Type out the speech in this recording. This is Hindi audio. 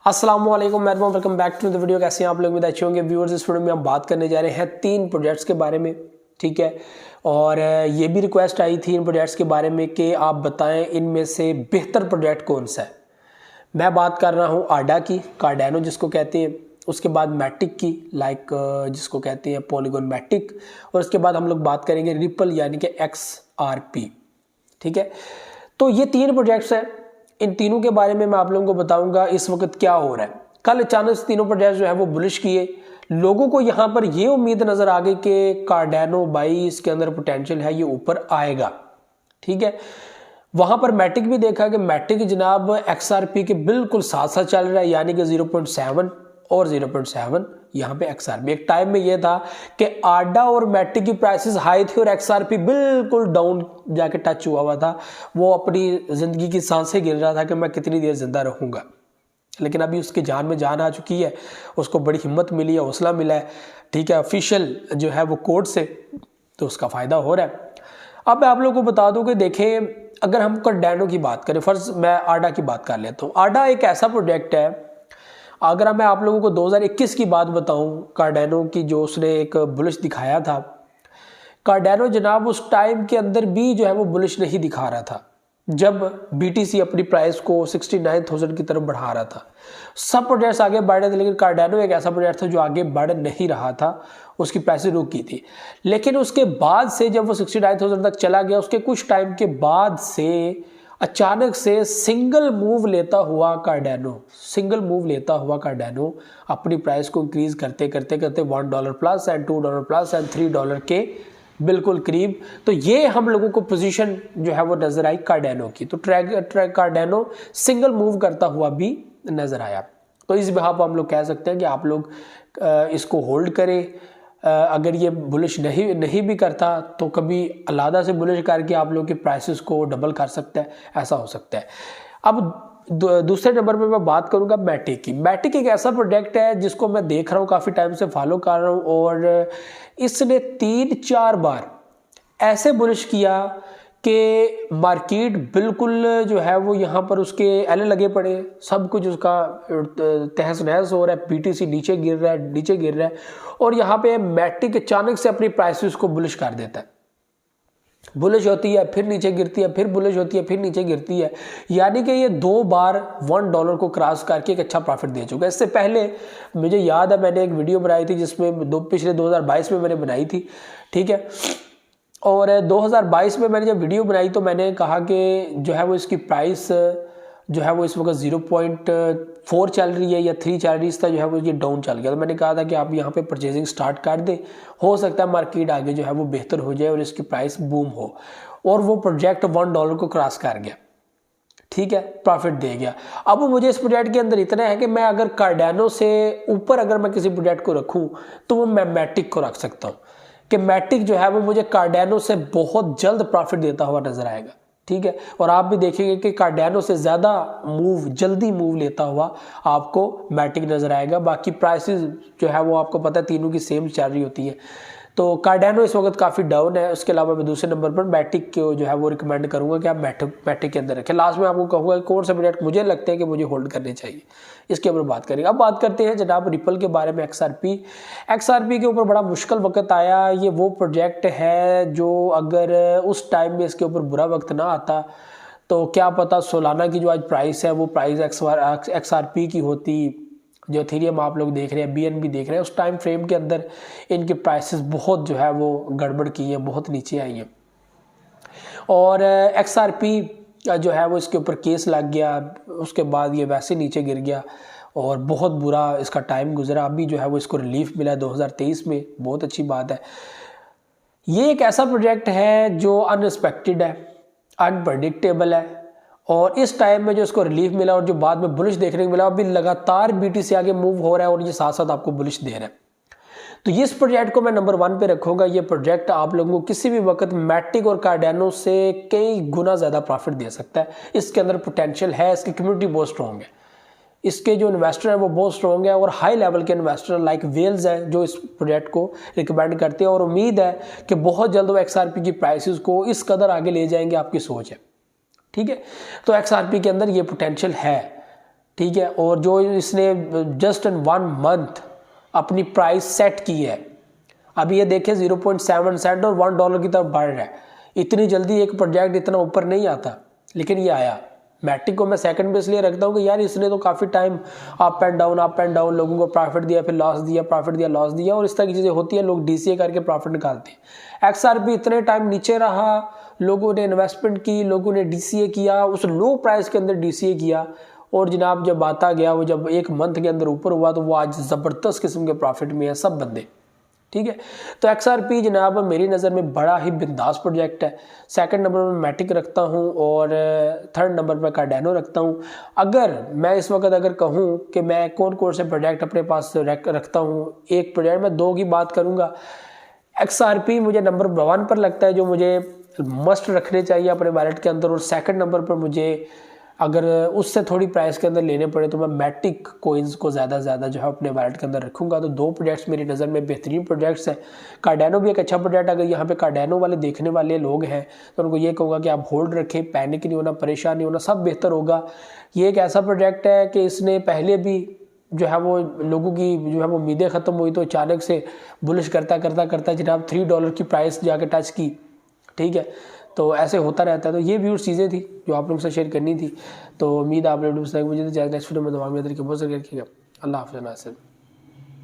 अस्सलाम वालेकुम, welcome back to the video. कैसे हैं आप लोग? अच्छे होंगे व्यूअर्स। इस वीडियो में हम बात करने जा रहे हैं 3 प्रोजेक्ट्स के बारे में, ठीक है। और ये भी रिक्वेस्ट आई थी इन प्रोजेक्ट्स के बारे में कि आप बताएं इनमें से बेहतर प्रोजेक्ट कौन सा है। मैं बात कर रहा हूँ आडा की, कार्डानो जिसको कहते हैं, उसके बाद मैटिक की जिसको कहते हैं पॉलीगॉन मैटिक, और उसके बाद हम लोग बात करेंगे रिपल यानी कि XRP, ठीक है। तो ये 3 प्रोजेक्ट्स हैं। इन तीनों के बारे में मैं आप लोगों को बताऊंगा इस वक्त क्या हो रहा है। कल अचानक से तीनों प्रोजेक्ट जो है वो बुलिश किए, लोगों को यहाँ पर ये उम्मीद नजर आ गई कि कार्डानो भाई इसके अंदर पोटेंशियल है, ये ऊपर आएगा, ठीक है। वहां पर मैटिक भी देखा कि मैटिक जनाब XRP के बिल्कुल साथ साथ चल रहा है, यानी कि 0.7 और 0.7 यहाँ पे XRP। एक टाइम में ये था कि आडा और मैटिक की प्राइसेस हाई थी और XRP बिल्कुल डाउन जाके टच हुआ था। वो अपनी जिंदगी की सांसें गिर रहा था कि मैं कितनी देर जिंदा रहूंगा, लेकिन अभी उसकी जान में जान आ चुकी है। उसको बड़ी हिम्मत मिली है, हौसला मिला है, ठीक है, ऑफिशियल जो है वो कोर्ट से, तो उसका फायदा हो रहा है। अब मैं आप लोगों को बता दूं कि देखें, अगर हम कार्डानो की बात करें, फर्ज मैं आडा की बात कर लेता हूँ। आडा एक ऐसा प्रोजेक्ट है, अगर मैं आप लोगों को 2021 की बात बताऊं कार्डानो की, जो उसने एक बुलिश दिखाया था, कार्डानो जनाब उस टाइम के अंदर भी जो है वो बुलिश नहीं दिखा रहा था जब BTC अपनी प्राइस को 69,000 की तरफ बढ़ा रहा था। सब प्रोजेक्ट्स आगे बढ़ रहे थे, लेकिन कार्डानो एक ऐसा प्रोजेक्ट था जो आगे बढ़ नहीं रहा था, उसकी प्राइसेस रुकी थी। लेकिन उसके बाद से जब वो 69,000 तक चला गया, उसके कुछ टाइम के बाद से अचानक से सिंगल मूव लेता हुआ कार्डानो अपनी प्राइस को इंक्रीज करते करते करते $1 प्लस एंड $2 प्लस एंड $3 के बिल्कुल करीब। तो ये हम लोगों को पोजीशन जो है वो नजर आई कार्डानो की। तो कार्डानो सिंगल मूव करता हुआ भी नजर आया। तो इस बिहाफ पर हम लोग कह सकते हैं कि आप लोग इसको होल्ड करें। अगर ये बुलिश नहीं भी करता तो कभी अलादा से बुलिश करके आप लोग की प्राइसेस को डबल कर सकता है, ऐसा हो सकता है। अब दूसरे नंबर पे मैं बात करूंगा मैटिक की। मैटिक एक ऐसा प्रोडक्ट है जिसको मैं देख रहा हूँ, काफ़ी टाइम से फॉलो कर रहा हूँ, और इसने 3-4 बार ऐसे बुलिश किया कि मार्केट बिल्कुल जो है वो यहाँ पर उसके एले लगे पड़े, सब कुछ उसका तहस नहस हो रहा है, BTC नीचे गिर रहा है, और यहाँ पे मैटिक अचानक से अपनी प्राइसेस को बुलिश कर देता है। बुलिश होती है, फिर नीचे गिरती है, फिर बुलिश होती है, फिर नीचे गिरती है। यानी कि ये 2 बार $1 को क्रॉस करके एक अच्छा प्रॉफिट दे चुका है। इससे पहले मुझे याद है मैंने एक वीडियो बनाई थी जिसमें पिछले 2022 में मैंने बनाई थी, ठीक है। और 2022 में मैंने जब वीडियो बनाई तो मैंने कहा कि जो है वो इसकी प्राइस जो है वो इस वक्त 0.4 चल रही है या 3 चल रही है, जो है वो ये डाउन चल गया। तो मैंने कहा था कि आप यहाँ पे परचेजिंग स्टार्ट कर दें, हो सकता है मार्केट आगे जो है वो बेहतर हो जाए और इसकी प्राइस बूम हो। और वो प्रोजेक्ट $1 को क्रॉस कर गया, ठीक है, प्रॉफिट दे गया। अब मुझे इस प्रोजेक्ट के अंदर इतना है कि मैं अगर कार्डानो से ऊपर अगर मैं किसी प्रोजेक्ट को रखूँ तो वो मैं मैटिक को रख सकता हूँ, कि मैटिक जो है वो मुझे कार्डानो से बहुत जल्द प्रॉफिट देता हुआ नजर आएगा, ठीक है। और आप भी देखेंगे कि कार्डानो से ज़्यादा जल्दी मूव लेता हुआ आपको मैटिक नज़र आएगा। बाकी प्राइसेस जो है वो आपको पता है तीनों की सेम चल रही होती है। तो कार्डानो इस वक्त काफ़ी डाउन है। उसके अलावा मैं दूसरे नंबर पर मैटिक को जो है वो रिकमेंड करूंगा कि आप मैटिक के अंदर रखें। लास्ट में आपको कहूँगा कौन सा प्रोजेक्ट मुझे लगता है कि मुझे होल्ड करने चाहिए, इसके ऊपर बात करेंगे। अब बात करते हैं जनाब रिपल के बारे में। XRP के ऊपर बड़ा मुश्किल वक्त आया। ये वो प्रोजेक्ट है जो अगर उस टाइम में इसके ऊपर बुरा वक्त ना आता तो क्या पता सोलाना की जो आज प्राइस है वो प्राइस XRP की होती। जो एथेरियम आप लोग देख रहे हैं, BNB देख रहे हैं, उस टाइम फ्रेम के अंदर इनके प्राइसेस बहुत जो है वो गड़बड़ की है, बहुत नीचे आई है। और XRP जो है वो इसके ऊपर केस लग गया, उसके बाद ये वैसे नीचे गिर गया और बहुत बुरा इसका टाइम गुजरा। अभी जो है वो इसको रिलीफ मिला 2023 में, बहुत अच्छी बात है। ये एक ऐसा प्रोजेक्ट है जो अनएक्सपेक्टेड है, अनप्रडिक्टेबल है, और इस टाइम में जो इसको रिलीफ मिला और जो बाद में बुलिश देखने को मिला, अभी लगातार BTC आगे मूव हो रहा है और ये साथ साथ आपको बुलिश दे रहा है। तो ये इस प्रोजेक्ट को मैं नंबर 1 पे रखूंगा। ये प्रोजेक्ट आप लोगों को किसी भी वक्त मैटिक और कार्डानो से कई गुना ज़्यादा प्रॉफिट दे सकता है। इसके अंदर पोटेंशियल है, इसकी कम्युनिटी बहुत स्ट्रॉन्ग है, इसके जो इन्वेस्टर है वो बहुत स्ट्रॉन्ग है, और हाई लेवल के इन्वेस्टर लाइक वेल्स हैं जो इस प्रोजेक्ट को रिकमेंड करते हैं। और उम्मीद है कि बहुत जल्द वो XRP की प्राइसेस को इस कदर आगे ले जाएंगे, आपकी सोच है, ठीक है। तो XRP के अंदर ये पोटेंशियल है। ठीक है, और जो इसने जस्ट इन 1 मंथ अपनी प्राइस सेट की है, अभी ये देखें 0.7 सेंट और $1 की तरफ बढ़ रहा है। इतनी जल्दी एक प्रोजेक्ट इतना ऊपर नहीं आता, लेकिन ये आया। मैटिक को मैं सेकंड पे इसलिए रखता हूँ कि यार इसने तो काफ़ी टाइम अप एंड डाउन लोगों को प्रॉफिट दिया, फिर लॉस दिया, प्रॉफिट दिया, लॉस दिया, और इस तरह की चीज़ें होती है। लोग DCA करके प्रॉफिट निकालते हैं। XRP इतने टाइम नीचे रहा, लोगों ने इन्वेस्टमेंट की, लोगों ने DCA किया, उस लो प्राइस के अंदर DCA किया, और जनाब जब आता गया वो जब 1 मंथ के अंदर ऊपर हुआ तो वो आज ज़बरदस्त किस्म के प्रॉफिट में है सब बंदे। ठीक है, तो XRP जनाब मेरी नज़र में बड़ा ही बिंदास प्रोजेक्ट है। सेकंड नंबर पर मैटिक रखता हूँ और थर्ड नंबर पर कार्डेनो रखता हूँ। अगर मैं इस वक्त अगर कहूँ कि मैं कौन से प्रोजेक्ट अपने पास रखता हूँ, एक प्रोजेक्ट मैं 2 की बात करूँगा। XRP मुझे नंबर 1 पर लगता है, जो मुझे मस्ट रखने चाहिए अपने वॉलेट के अंदर, और सेकंड नंबर पर मुझे अगर उससे थोड़ी प्राइस के अंदर लेने पड़े तो मैं मैटिक कोइंस को ज़्यादा जो है अपने वॉलेट के अंदर रखूँगा। तो 2 प्रोजेक्ट्स मेरी नज़र में बेहतरीन प्रोजेक्ट्स हैं। कार्डेनो भी एक अच्छा प्रोजेक्ट, अगर यहाँ पे कार्डेनो वाले देखने वाले लोग हैं तो उनको ये कहूँगा कि आप होल्ड रखें, पैनिक नहीं होना, परेशान नहीं होना, सब बेहतर होगा। ये एक ऐसा प्रोजेक्ट है कि इसने पहले भी जो है वो लोगों की जो है वो उम्मीदें ख़त्म हुई तो अचानक से बुलिश करता जनाब $3 की प्राइस जाके टच की। ठीक है, तो ऐसे होता रहता है। तो ये भी चीज़ें थी जो आप लोगों से शेयर करनी थी। तो उम्मीद आप लोग मुझे नेक्स्ट वीडियो में दुआ में बहुत सारे रखिएगा। अल्लाह हाफ़िज़।